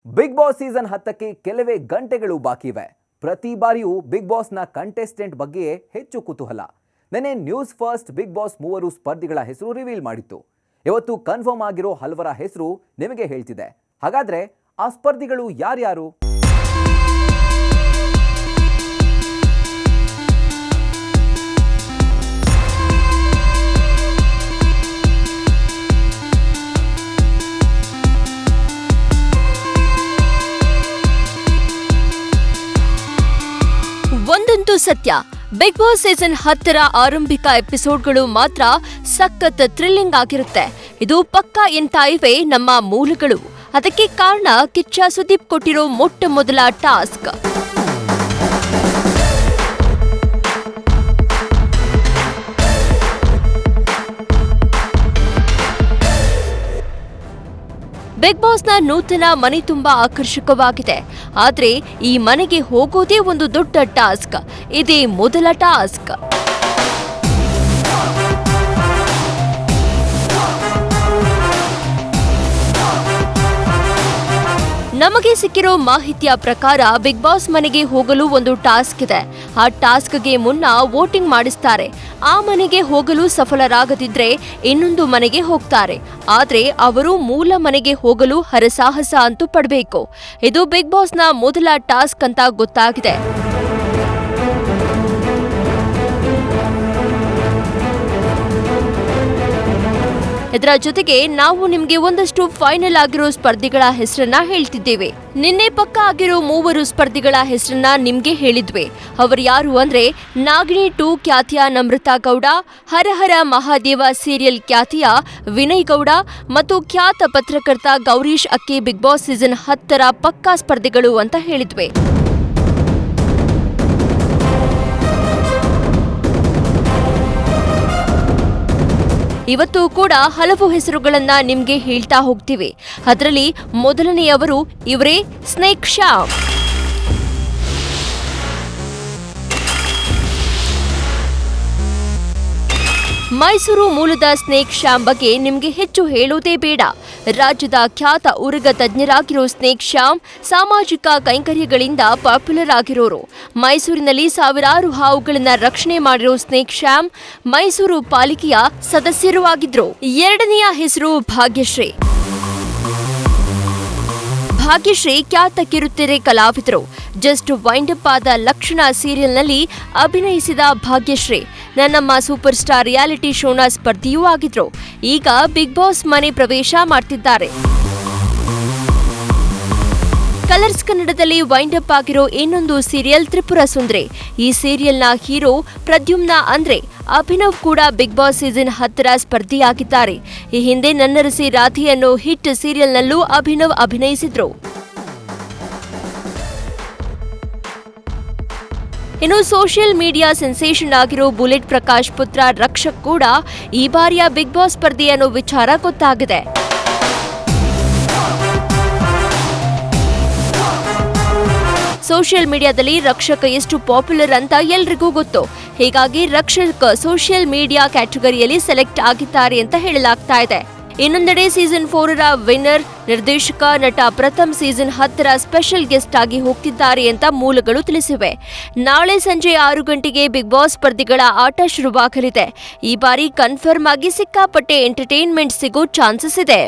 Big boss season 10ಕ್ಕೆ ಕೆಲವೇ ಗಂಟೆಗಳು ಬಾಕಿ ಇವೆ. ಪ್ರತಿ ಬಾರಿಯೂ ಬಿಗ್ ಬಾಸ್ನ ಕಂಟೆಸ್ಟೆಂಟ್ ಬಗ್ಗೆ ಹೆಚ್ಚು ಕುತೂಹಲ. ನೆನ್ನೆ ನ್ಯೂಸ್ ಫಸ್ಟ್ ಬಿಗ್ ಬಾಸ್ 3 ಸ್ಪರ್ಧಿಗಳ ಹೆಸರು ರಿವೀಲ್ ಮಾಡಿತ್ತು. ಇವತ್ತು ಕನ್ಫರ್ಮ್ ಆಗಿರೋ ಹಲವರ ಹೆಸರು ನಿಮಗೆ ಹೇಳ್ತಿದೆ. ಹಾಗಾದ್ರೆ ಆ ಸ್ಪರ್ಧಿಗಳು ಯಾರ್ಯಾರು? ಒಂದಂತೂ ಸತ್ಯ, ಬಿಗ್ ಬಾಸ್ ಸೀಸನ್ 10ರ ಆರಂಭಿಕ ಎಪಿಸೋಡ್ಗಳು ಮಾತ್ರ ಸಖತ್ ಥ್ರಿಲ್ಲಿಂಗ್ ಆಗಿರುತ್ತೆ. ಇದು ಪಕ್ಕಾ ಎಂತ ಇವೆ ನಮ್ಮ ಮೂಲಗಳು. ಅದಕ್ಕೆ ಕಾರಣ ಕಿಚ್ಚ ಸುದೀಪ್ ಕೊಟ್ಟಿರೋ ಮೊಟ್ಟ ಮೊದಲ ಟಾಸ್ಕ್. ಬಿಗ್ ಬಾಸ್ನ ನೂತನ ಮನೆ ತುಂಬಾ ಆಕರ್ಷಕವಾಗಿದೆ. ಆದ್ರೆ ಈ ಮನೆಗೆ ಹೋಗೋದೇ ಒಂದು ದೊಡ್ಡ ಟಾಸ್ಕ್. ಇದೇ ಮೊದಲ ಟಾಸ್ಕ್. ನಮಗೆ ಸಿಕ್ಕಿರೋ ಮಾಹಿತಿಯ ಪ್ರಕಾರ ಬಿಗ್ ಬಾಸ್ ಮನೆಗೆ ಹೋಗಲು ಒಂದು ಟಾಸ್ಕ್ ಇದೆ. ಆ ಟಾಸ್ಕ್ಗೆ ಮುನ್ನ ವೋಟಿಂಗ್ ಮಾಡಿಸ್ತಾರೆ. ಆ ಮನೆಗೆ ಹೋಗಲು ಸಫಲರಾಗದಿದ್ರೆ ಇನ್ನೊಂದು ಮನೆಗೆ ಹೋಗ್ತಾರೆ. ಆದ್ರೆ ಅವರು ಮೂಲ ಮನೆಗೆ ಹೋಗಲು ಹರಸಾಹಸ ಅಂತೂ ಪಡಬೇಕು. ಇದು ಬಿಗ್ ಬಾಸ್ನ ಮೊದಲ ಟಾಸ್ಕ್ ಅಂತ ಗೊತ್ತಾಗಿದೆ. ಇದರ ಜೊತೆಗೆ ನಾವು ನಿಮ್ಗೆ ಒಂದಷ್ಟು ಫೈನಲ್ ಆಗಿರೋ ಸ್ಪರ್ಧಿಗಳ ಹೆಸರನ್ನ ಹೇಳ್ತಿದ್ದೇವೆ. ನಿನ್ನೆ ಪಕ್ಕಾ ಆಗಿರೋ 3 ಸ್ಪರ್ಧಿಗಳ ಹೆಸರನ್ನ ನಿಮ್ಗೆ ಹೇಳಿದ್ವಿ. ಅವರು ಯಾರು ಅಂದ್ರೆ ನಾಗಿಣಿ 2 ಖ್ಯಾತಿಯ ನಮ್ರತಾ ಗೌಡ, ಹರಹರ ಮಹಾದೇವ ಸೀರಿಯಲ್ ಖ್ಯಾತಿಯ ವಿನಯ್ ಗೌಡ ಮತ್ತು ಖ್ಯಾತ ಪತ್ರಕರ್ತ ಗೌರೀಶ್ ಅಕ್ಕಿ ಬಿಗ್ ಬಾಸ್ ಸೀಸನ್ 10ರ ಪಕ್ಕಾ ಸ್ಪರ್ಧಿಗಳು ಅಂತ ಹೇಳಿದ್ವಿ. ಇವತ್ತು ಕೂಡ ಹಲವು ಹೆಸರುಗಳನ್ನ ನಿಮ್ಗೆ ಹೇಳ್ತಾ ಹೋಗ್ತೀವಿ. ಅದರಲ್ಲಿ ಮೊದಲನೆಯವರು ಇವರೇ, ಸ್ನೇಕ್ ಶ್ಯಾಮ್. ಮೈಸೂರು ಮೂಲದ ಸ್ನೇಕ್ ಶ್ಯಾಮ್ ಬಗ್ಗೆ ನಿಮ್ಗೆ ಹೆಚ್ಚು ಹೇಳೋದೇ ಬೇಡ. ರಾಜ್ಯದ ಖ್ಯಾತ ಉರುಗ ತಜ್ಞರಾಗಿರೋ ಸ್ನೇಕ್ ಶ್ಯಾಮ್ ಸಾಮಾಜಿಕ ಕೈಂಕರ್ಯಗಳಿಂದ ಪಾಪ್ಯುಲರ್ ಆಗಿರೋರು. ಮೈಸೂರಿನಲ್ಲಿ ಸಾವಿರಾರು ಹಾವುಗಳನ್ನ ರಕ್ಷಣೆ ಮಾಡಿರೋ ಸ್ನೇಕ್ ಶ್ಯಾಮ್ ಮೈಸೂರು ಪಾಲಿಕೆಯ ಸದಸ್ಯರೂ ಆಗಿದ್ರು. ಎರಡನೆಯ ಹೆಸರು ಭಾಗ್ಯಶ್ರೀ. ಭಾಗ್ಯಶ್ರೀ ಖ್ಯಾತ ಕಿರುತೆರೆ ಕಲಾವಿದರು. ಜಸ್ಟ್ ವೈಂಡ್ ಅಪ್ ಆದ ಲಕ್ಷಣ ಸೀರಿಯಲ್ನಲ್ಲಿ ಅಭಿನಯಿಸಿದ ಭಾಗ್ಯಶ್ರೀ ನನ್ನಮ್ಮ ಸೂಪರ್ ಸ್ಟಾರ್ ರಿಯಾಲಿಟಿ ಶೋನ ಸ್ಪರ್ಧಿಯೂ ಆಗಿದ್ರು. ಈಗ ಬಿಗ್ ಬಾಸ್ ಮನೆ ಪ್ರವೇಶ ಮಾಡ್ತಿದ್ದಾರೆ. ಕಲರ್ಸ್ ಕನ್ನಡದಲ್ಲಿ ವೈಂಡ್ ಅಪ್ ಆಗಿರೋ ಇನ್ನೊಂದು ಸೀರಿಯಲ್ ತ್ರಿಪುರ ಸುಂದ್ರಿ. ಈ ಸೀರಿಯಲ್ನ ಹೀರೋ ಪ್ರದ್ಯುಮ್ನ ಅಂದ್ರೆ ಅಭಿನವ್ ಕೂಡ ಬಿಗ್ ಬಾಸ್ ಸೀಸನ್ 10ರ ಸ್ಪರ್ಧಿಯಾಗಿದ್ದಾರೆ. ಈ ಹಿಂದೆ ನನ್ನರಸಿ ರಾಧಿ ಅನ್ನೋ ಹಿಟ್ ಸೀರಿಯಲ್ನಲ್ಲೂ ಅಭಿನವ್ ಅಭಿನಯಿಸಿದ್ರು. ಇನ್ನು ಸೋಷಿಯಲ್ ಮೀಡಿಯಾ ಸೆನ್ಸೇಷನ್ ಆಗಿರೋ ಬುಲೆಟ್ ಪ್ರಕಾಶ್ ಪುತ್ರ ರಕ್ಷಕ್ ಕೂಡ ಈ ಬಾರಿಯ ಬಿಗ್ ಬಾಸ್ ಸ್ಪರ್ಧಿ ಅನ್ನೋ ವಿಚಾರ ಗೊತ್ತಾಗಿದೆ. ಸೋಷಿಯಲ್ ಮೀಡಿಯಾದಲ್ಲಿ ರಕ್ಷಕ್ ಎಷ್ಟು ಪಾಪ್ಯುಲರ್ ಅಂತ ಎಲ್ರಿಗೂ ಗೊತ್ತು. ಹೀಗಾಗಿ ರಕ್ಷಕ್ ಸೋಷಿಯಲ್ ಮೀಡಿಯಾ ಕ್ಯಾಟಗರಿಯಲ್ಲಿ ಸೆಲೆಕ್ಟ್ ಆಗಿದ್ದಾರೆ ಅಂತ ಹೇಳಲಾಗ್ತಾ ಇದೆ. ಇನ್ನೊಂದೆಡೆ ಸೀಸನ್ 4ರ ವಿನ್ನರ್ ನಿರ್ದೇಶಕ ನಟ ಪ್ರಥಮ್ ಸೀಸನ್ 10ರ ಸ್ಪೆಷಲ್ ಗೆಸ್ಟ್ ಆಗಿ ಹೋಗ್ತಿದ್ದಾರೆ ಅಂತ ಮೂಲಗಳು ತಿಳಿಸಿವೆ. ನಾಳೆ ಸಂಜೆ 6 ಗಂಟೆಗೆ ಬಿಗ್ ಬಾಸ್ ಸ್ಪರ್ಧಿಗಳ ಆಟ ಶುರುವಾಗಲಿದೆ. ಈ ಬಾರಿ ಕನ್ಫರ್ಮ್ ಆಗಿ ಸಿಕ್ಕಾಪಟ್ಟೆ ಎಂಟರ್ಟೈನ್ಮೆಂಟ್ ಸಿಗೋ ಚಾನ್ಸಸ್ ಇದೆ.